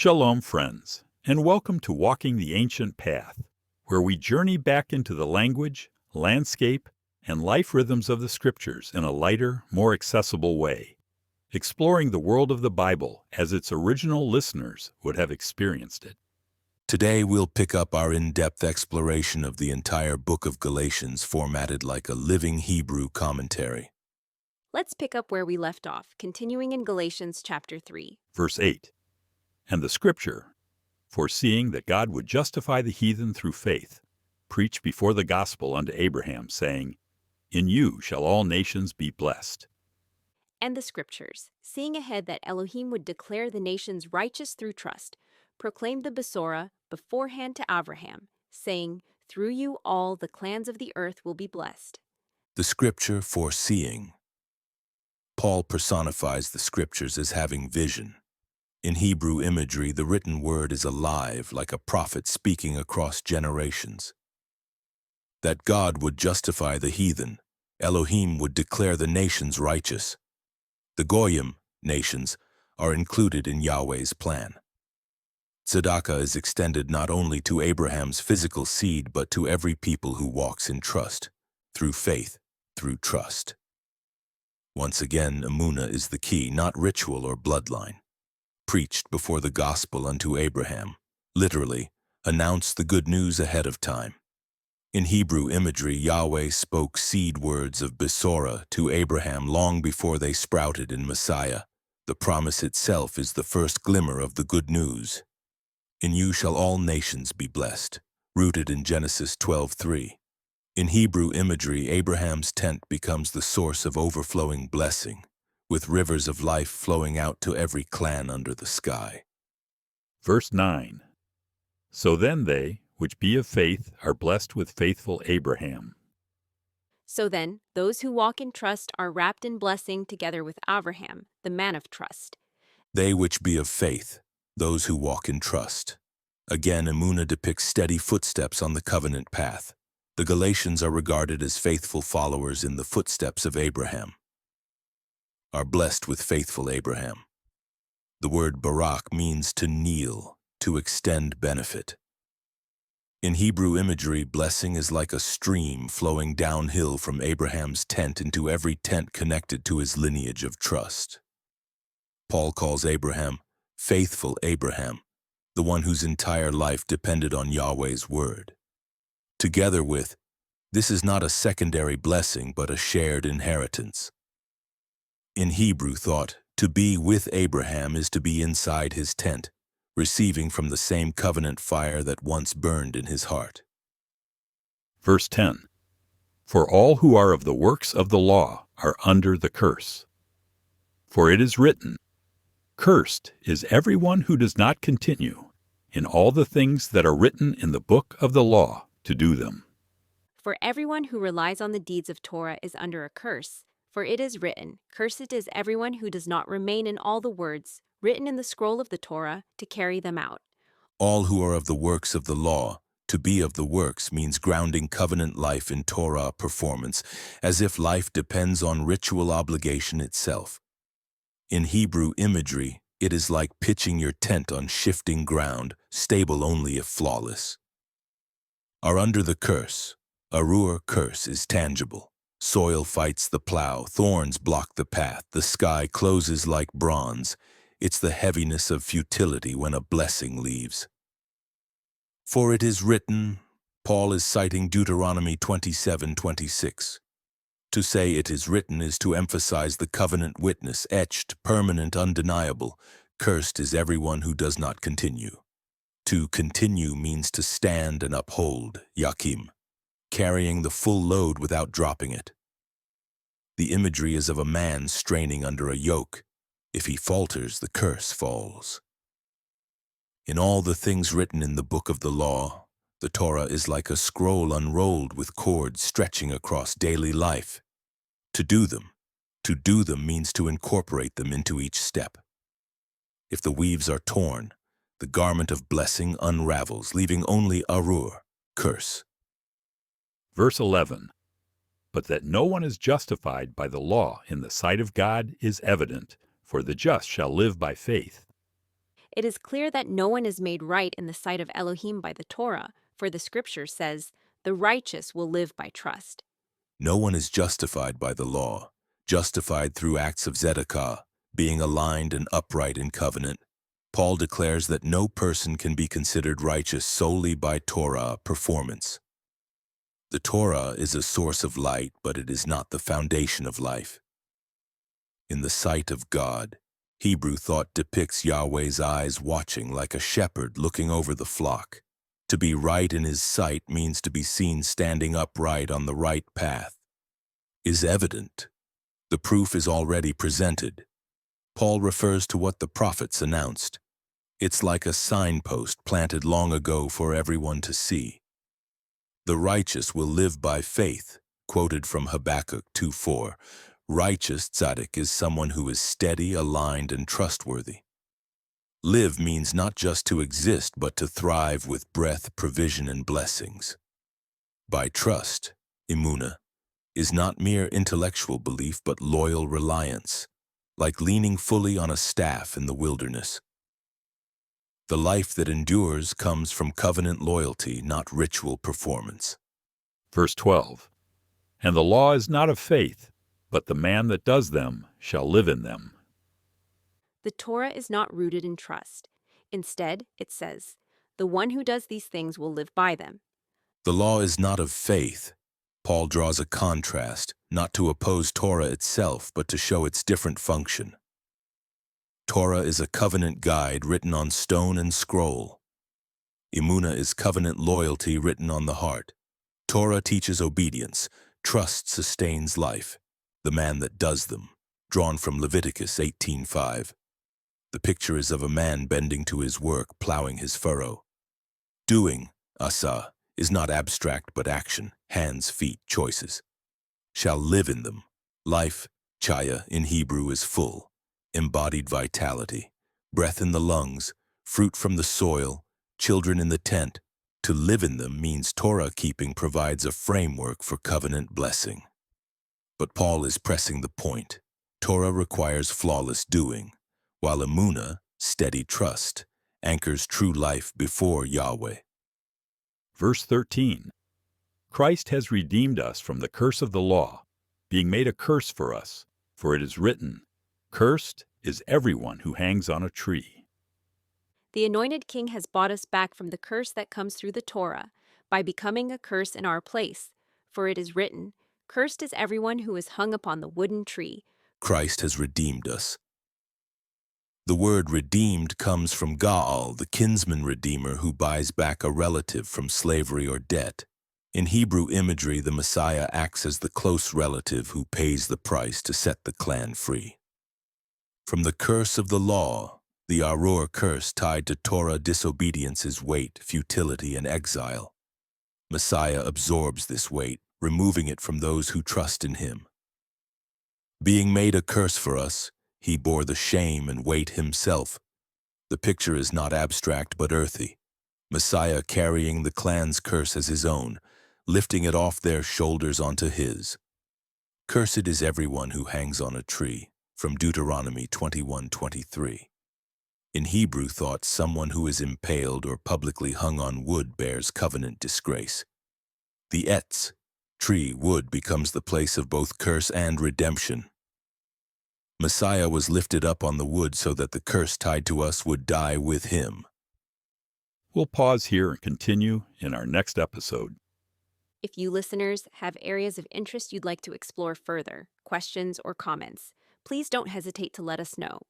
Shalom, friends, and welcome to Walking the Ancient Path, where we journey back into the language, landscape, and life rhythms of the Scriptures in a lighter, more accessible way, exploring the world of the Bible as its original listeners would have experienced it. Today we'll pick up our in-depth exploration of the entire book of Galatians formatted like a living Hebrew commentary. Let's pick up where we left off, continuing in Galatians chapter 3. Verse 8. And the Scripture, foreseeing that God would justify the heathen through faith, preached before the gospel unto Abraham, saying, In you shall all nations be blessed. And the Scriptures, seeing ahead that Elohim would declare the nations righteous through trust, proclaimed the Besorah beforehand to Abraham, saying, Through you all the clans of the earth will be blessed. The Scripture foreseeing. Paul personifies the Scriptures as having vision. In Hebrew imagery, the written word is alive, like a prophet speaking across generations. That God would justify the heathen, Elohim would declare the nations righteous. The Goyim, nations, are included in Yahweh's plan. Tzedakah is extended not only to Abraham's physical seed, but to every people who walks in trust, through faith, through trust. Once again, emunah is the key, not ritual or bloodline. Preached before the gospel unto Abraham, literally, announced the good news ahead of time. In Hebrew imagery, Yahweh spoke seed words of Besorah to Abraham long before they sprouted in Messiah. The promise itself is the first glimmer of the good news. In you shall all nations be blessed, rooted in Genesis 12:3. In Hebrew imagery, Abraham's tent becomes the source of overflowing blessing, with rivers of life flowing out to every clan under the sky. Verse 9. So then they, which be of faith, are blessed with faithful Abraham. So then, those who walk in trust are wrapped in blessing together with Abraham, the man of trust. They which be of faith, those who walk in trust. Again, emunah depicts steady footsteps on the covenant path. The Galatians are regarded as faithful followers in the footsteps of Abraham. Are blessed with faithful Abraham. The word barak means to kneel, to extend benefit. In Hebrew imagery, blessing is like a stream flowing downhill from Abraham's tent into every tent connected to his lineage of trust. Paul calls Abraham faithful Abraham, the one whose entire life depended on Yahweh's word. Together with, this is not a secondary blessing but a shared inheritance. In Hebrew thought, to be with Abraham is to be inside his tent, receiving from the same covenant fire that once burned in his heart. Verse 10. For all who are of the works of the law are under the curse. For it is written, Cursed is everyone who does not continue in all the things that are written in the book of the law to do them. For everyone who relies on the deeds of Torah is under a curse. For it is written, Cursed is everyone who does not remain in all the words written in the scroll of the Torah to carry them out. All who are of the works of the law, to be of the works means grounding covenant life in Torah performance, as if life depends on ritual obligation itself. In Hebrew imagery, it is like pitching your tent on shifting ground, stable only if flawless. Are under the curse. Arur curse is tangible. Soil fights the plow, thorns block the path, the sky closes like bronze. It's the heaviness of futility when a blessing leaves. For it is written, Paul is citing Deuteronomy 27:26. To say it is written is to emphasize the covenant witness, etched, permanent, undeniable. Cursed is everyone who does not continue. To continue means to stand and uphold, Yakim, carrying the full load without dropping it. The imagery is of a man straining under a yoke. If he falters, the curse falls. In all the things written in the book of the law, the Torah is like a scroll unrolled with cords stretching across daily life. To do them means to incorporate them into each step. If the weaves are torn, the garment of blessing unravels, leaving only arur, curse. Verse 11. But that no one is justified by the law in the sight of God is evident, for the just shall live by faith. It is clear that no one is made right in the sight of Elohim by the Torah, for the scripture says, "The righteous will live by trust." No one is justified by the law, justified through acts of tzedakah, being aligned and upright in covenant. Paul declares that no person can be considered righteous solely by Torah performance. The Torah is a source of light, but it is not the foundation of life. In the sight of God, Hebrew thought depicts Yahweh's eyes watching like a shepherd looking over the flock. To be right in his sight means to be seen standing upright on the right path. Is evident. The proof is already presented. Paul refers to what the prophets announced. It's like a signpost planted long ago for everyone to see. The righteous will live by faith, quoted from Habakkuk 2:4. Righteous tzaddik is someone who is steady, aligned, and trustworthy. Live means not just to exist, but to thrive with breath, provision, and blessings. By trust, emunah, is not mere intellectual belief, but loyal reliance, like leaning fully on a staff in the wilderness. The life that endures comes from covenant loyalty, not ritual performance. Verse 12. And the law is not of faith, but the man that does them shall live in them. The Torah is not rooted in trust. Instead, it says, "The one who does these things will live by them." The law is not of faith. Paul draws a contrast, not to oppose Torah itself, but to show its different function. Torah is a covenant guide written on stone and scroll. Emunah is covenant loyalty written on the heart. Torah teaches obedience. Trust sustains life. The man that does them, drawn from Leviticus 18:5. The picture is of a man bending to his work, plowing his furrow. Doing, asa, is not abstract but action, hands, feet, choices. Shall live in them. Life, chaya, in Hebrew is full, embodied vitality, breath in the lungs, fruit from the soil, children in the tent. To live in them means Torah keeping provides a framework for covenant blessing. But Paul is pressing the point. Torah requires flawless doing, while emunah, steady trust, anchors true life before Yahweh. Verse 13. Christ has redeemed us from the curse of the law, being made a curse for us, for it is written, "Cursed is everyone who hangs on a tree." The anointed king has bought us back from the curse that comes through the Torah by becoming a curse in our place. For it is written, "Cursed is everyone who is hung upon the wooden tree." Christ has redeemed us. The word redeemed comes from Gaal, the kinsman redeemer who buys back a relative from slavery or debt. In Hebrew imagery, the Messiah acts as the close relative who pays the price to set the clan free. From the curse of the law, the Arur curse tied to Torah disobedience is weight, futility, and exile. Messiah absorbs this weight, removing it from those who trust in him. Being made a curse for us, he bore the shame and weight himself. The picture is not abstract but earthy. Messiah carrying the clan's curse as his own, lifting it off their shoulders onto his. Cursed is everyone who hangs on a tree, from Deuteronomy 21:23. In Hebrew thought, someone who is impaled or publicly hung on wood bears covenant disgrace. The etz, tree, wood, becomes the place of both curse and redemption. Messiah was lifted up on the wood so that the curse tied to us would die with him. We'll pause here and continue in our next episode. If you listeners have areas of interest you'd like to explore further, questions or comments, please don't hesitate to let us know.